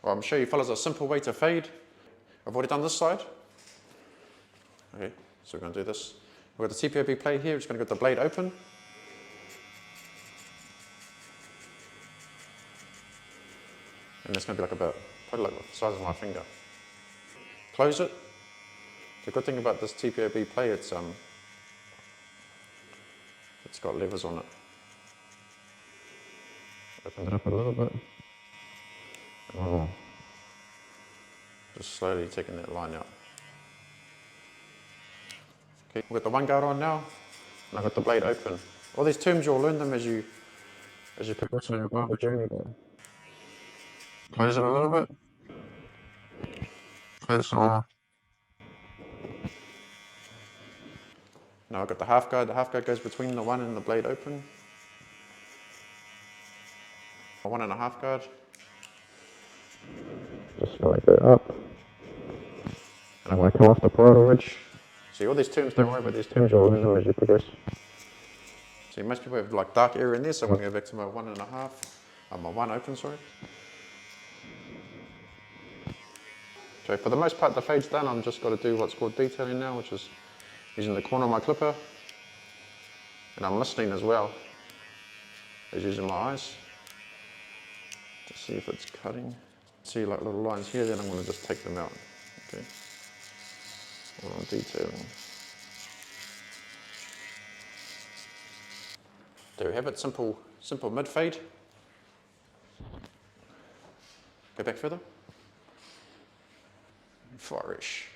Well, I'm going to show you fellas a simple way to fade. I've already done this side. Okay, so we're going to do this. We've got the TPOB plate here, we're just going to get the blade open. And it's going to be like about, probably like the size of my finger. Close it. The good thing about this TPOB plate, it's got levers on it. Open it up a little bit. Oh. Just slowly taking that line out. Okay, we've got the one guard on now, and I've got the blade open. All these terms, you'll learn them as you progress on your barber journey. Close it a little bit. Close it on. Now I've got the half guard. The half guard goes between the one and the blade open. A 1.5 guard. Just like that up. And I'm going to come off the parietal ridge. See, all these terms, don't worry about these terms, you'll learn them as you progress. See, most people have like dark area in there, so I'm going to go back to my 1.5. My one open, sorry. So for the most part, the fade's done. I'm just got to do what's called detailing now, which is using the corner of my clipper. And I'm listening as well as using my eyes to see if it's cutting. See like little lines here, then I'm going to just take them out. Okay. While I'm detailing. There we have it, simple mid fade. Go back further. Far-ish.